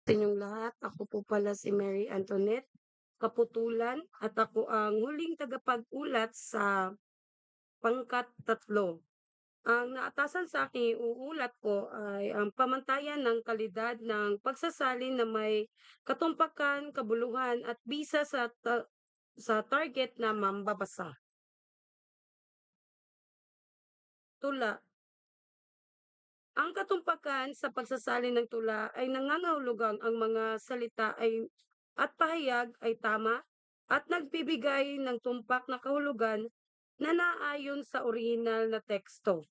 Sa inyong lahat, ako po pala si Mary Antoinette Kaputulan at ako ang huling tagapag-ulat sa pangkat 3. Ang naatasan sa aking iuulat ko ay ang pamantayan ng kalidad ng pagsasalin na may katumpakan, kabuluhan at bisa sa target na mambabasa. Tula. Ang katumpakan sa pagsasalin ng tula ay nangangahulugang ang mga salita ay at pahayag ay tama at nagbibigay ng tumpak na kahulugan na naayon sa orihinal na teksto.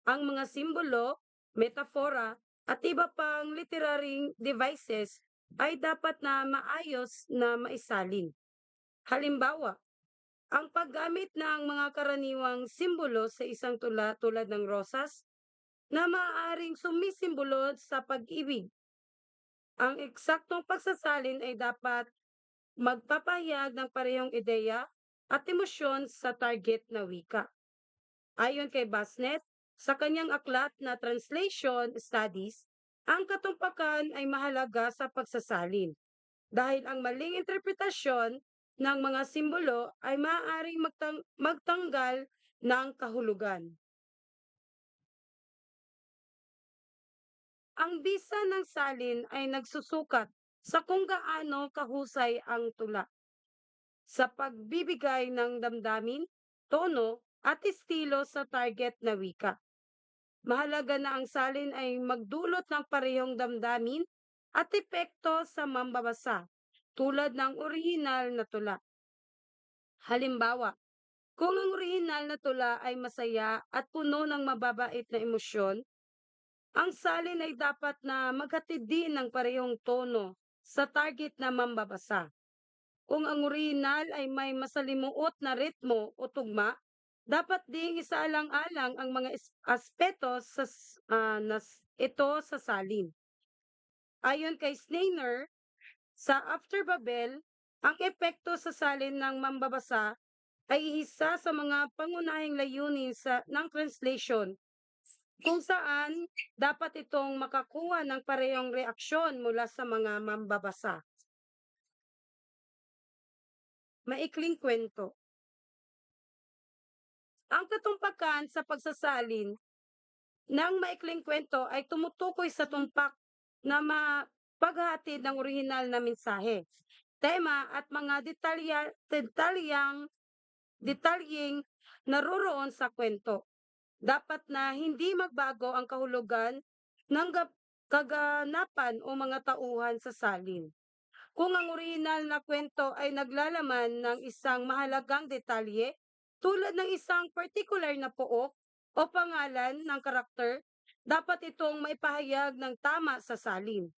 Ang mga simbolo, metafora, at iba pang literary devices ay dapat na maayos na maisalin. Halimbawa, ang paggamit ng mga karaniwang simbolo sa isang tula tulad ng rosas na maaaring sumisimbolo sa pag-ibig. Ang eksaktong pagsasalin ay dapat magpapahayag ng parehong ideya at emosyon sa target na wika. Ayon kay Basnet, sa kanyang aklat na Translation Studies, ang katumpakan ay mahalaga sa pagsasalin dahil ang maling interpretasyon ng mga simbolo ay maaaring magtanggal ng kahulugan. Ang bisa ng salin ay nagsusukat sa kung gaano kahusay ang tula sa pagbibigay ng damdamin, tono, at estilo sa target na wika. Mahalaga na ang salin ay magdulot ng parehong damdamin at epekto sa mambabasa, tulad ng orihinal na tula. Halimbawa, kung ang orihinal na tula ay masaya at puno ng mababait na emosyon, ang salin ay dapat na maghatid din ng parehong tono sa target na mambabasa. Kung ang orihinal ay may masalimuot na ritmo o tugma, dapat ding isaalang-alang ang mga aspeto ito sa salin. Ayon kay Snainer, sa After Babel, ang epekto sa salin ng mambabasa ay isa sa mga pangunahing layunin ng translation kung saan dapat itong makakuha ng parehong reaksyon mula sa mga mambabasa. Maikling kwento. Ang katumpakan sa pagsasalin ng maikling kwento ay tumutukoy sa tumpak na paghatid ng orihinal na mensahe, tema at mga detalyeng naroroon sa kwento. Dapat na hindi magbago ang kahulugan ng kaganapan o mga tauhan sa salin. Kung ang orihinal na kwento ay naglalaman ng isang mahalagang detalye tulad ng isang particular na pook o pangalan ng karakter, dapat itong maipahayag ng tama sa salin.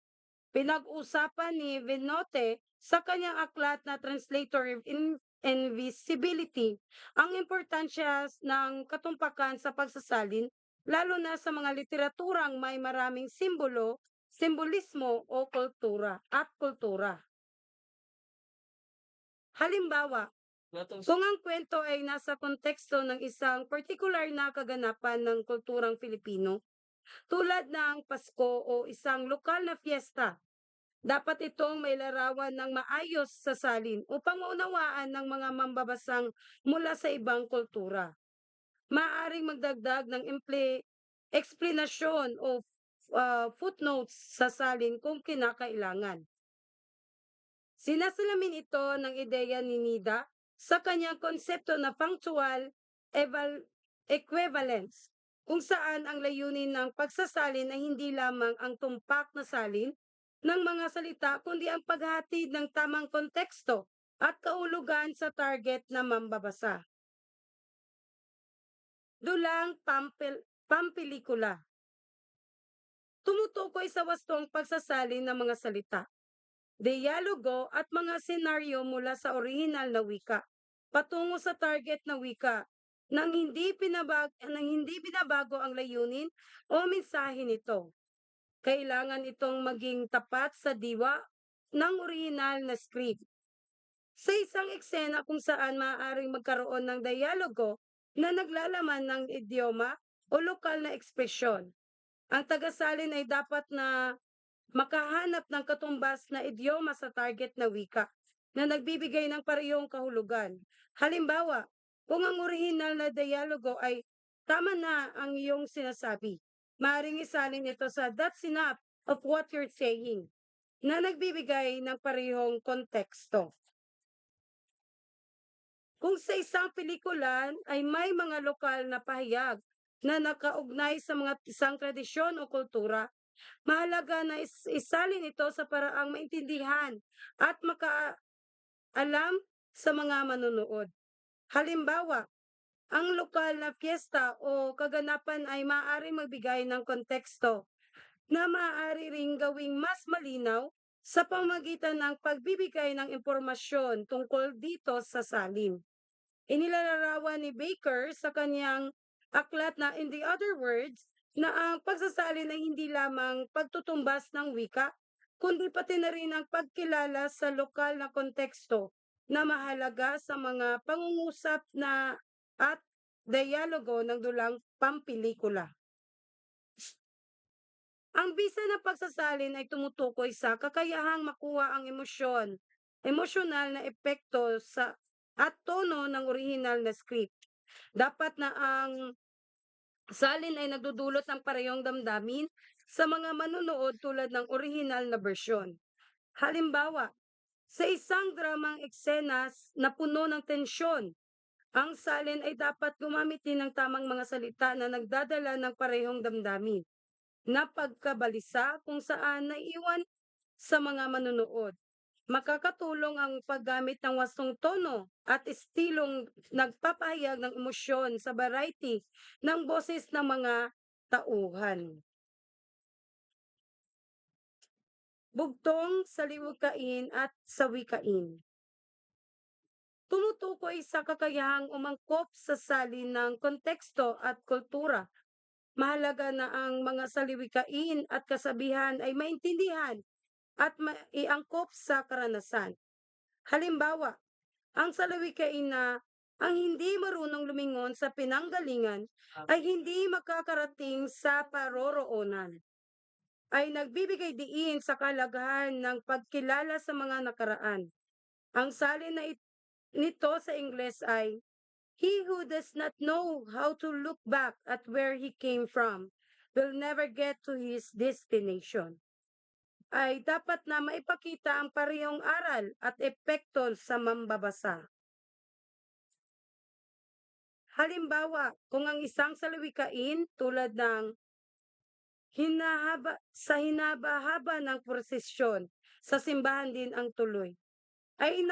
Pinag-usapan ni Venote sa kanyang aklat na Translator in Invisibility ang importansya ng katumpakan sa pagsasalin lalo na sa mga literaturang may maraming simbolismo o kultura. Halimbawa, kung ang kwento ay nasa konteksto ng isang partikular na kaganapan ng kulturang Filipino, tulad ng Pasko o isang lokal na fiesta, dapat itong may larawan ng maayos sa salin upang maunawaan ng mga mambabasang mula sa ibang kultura. Maaaring magdagdag ng explanation o footnotes sa salin kung kinakailangan. Sinasalamin ito ng ideya ni Nida sa kanyang konsepto na punctual equivalence, kung saan ang layunin ng pagsasalin ay hindi lamang ang tumpak na salin ng mga salita kundi ang paghatid ng tamang konteksto at kahulugan sa target na mambabasa. Dulang pampelikula. Tumutukoy sa wastong pagsasalin ng mga salita, dialogo at mga senaryo mula sa orihinal na wika patungo sa target na wika nang hindi binabago ang layunin o mensahe nito. Kailangan itong maging tapat sa diwa ng orihinal na script. Sa isang eksena kung saan maaaring magkaroon ng dialogo na naglalaman ng idioma o lokal na ekspresyon, ang tagasalin ay dapat na makahanap ng katumbas na idioma sa target na wika na nagbibigay ng parehong kahulugan. Halimbawa, kung ang orihinal na dialogo ay tama na ang iyong sinasabi, maaaring isalin ito sa "That's enough of what you're saying" na nagbibigay ng parehong konteksto. Kung sa isang pelikulan ay may mga lokal na pahayag na nakaugnay sa mga isang tradisyon o kultura, mahalaga na isalin ito sa paraang maintindihan at makaalam sa mga manonood. Halimbawa, ang lokal na piyesta o kaganapan ay maaaring magbigay ng konteksto na maaari ring gawing mas malinaw sa pamamagitan ng pagbibigay ng impormasyon tungkol dito sa salin. Inilalarawan ni Baker sa kanyang aklat na In the Other Words na ang pagsasalin ay hindi lamang pagtutumbas ng wika, kundi pati na rin ang pagkilala sa lokal na konteksto na mahalaga sa mga pangungusap na at dialogo ng dulang pampelikula. Ang bisa ng pagsasalin ay tumutukoy sa kakayahang makuha ang emosyonal na epekto sa at tono ng orihinal na script. Dapat na ang salin ay nagdudulot ng parehong damdamin sa mga manunood tulad ng orihinal na bersyon. Halimbawa, sa isang dramang eksenas na puno ng tensyon, ang salin ay dapat gumamit din ng tamang mga salita na nagdadala ng parehong damdamin na pagkabalisa kung saan naiiwan sa mga manunood. Makakatulong ang paggamit ng wastong tono at estilong nagpapahayag ng emosyon sa variety ng boses ng mga tauhan. Bugtong sa liwikain at sawikain. Tumutukoy sa kakayahang umangkop sa salin ng konteksto at kultura. Mahalaga na ang mga saliwikain at kasabihan ay maintindihan at maiangkop sa karanasan. Halimbawa, ang salawikain na ang hindi marunong lumingon sa pinanggalingan ay hindi makakarating sa paroroonan, ay nagbibigay diin sa kahalagahan ng pagkilala sa mga nakaraan. Ang salin na nito sa Ingles ay, "He who does not know how to look back at where he came from will never get to his destination." Ay dapat na maipakita ang parehong aral at epekto sa mambabasa. Halimbawa, kung ang isang salawikain tulad ng hinaba-haba ng prosesyon sa simbahan din ang tuloy, ay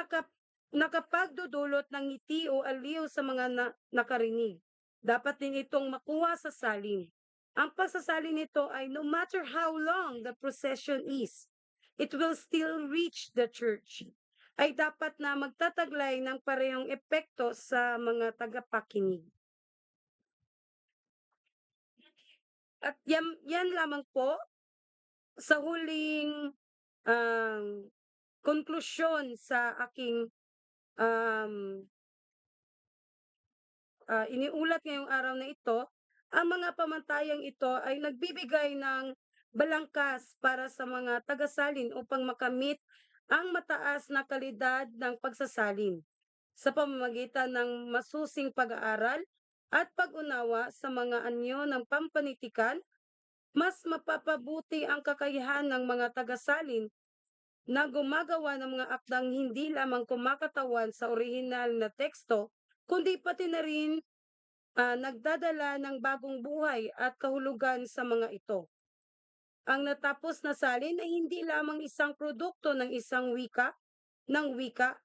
nakapagdudulot ng ngiti o aliw sa mga nakarinig. Dapat din itong makuha sa salin. Ang pagsasalin nito ay no matter how long the procession is, it will still reach the church. Ay dapat na magtataglay ng parehong epekto sa mga tagapakinig. At yan lamang po sa huling um, konklusyon sa aking um, iniulat ngayong araw na ito, ang mga pamantayang ito ay nagbibigay ng balangkas para sa mga tagasalin upang makamit ang mataas na kalidad ng pagsasalin sa pamamagitan ng masusing pag-aaral at pag-unawa sa mga anyo ng pampanitikan. Mas mapapabuti ang kakayahan ng mga tagasalin na gumagawa ng mga akdang hindi lamang kumakatawan sa orihinal na teksto, kundi pati na rin nagdadala ng bagong buhay at kahulugan sa mga ito. Ang natapos na salin ay hindi lamang isang produkto ng wika,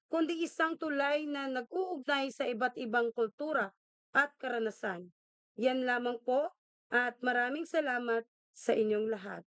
kundi isang tulay na nag-uugnay sa iba't ibang kultura at karanasan. Yan lamang po at maraming salamat sa inyong lahat.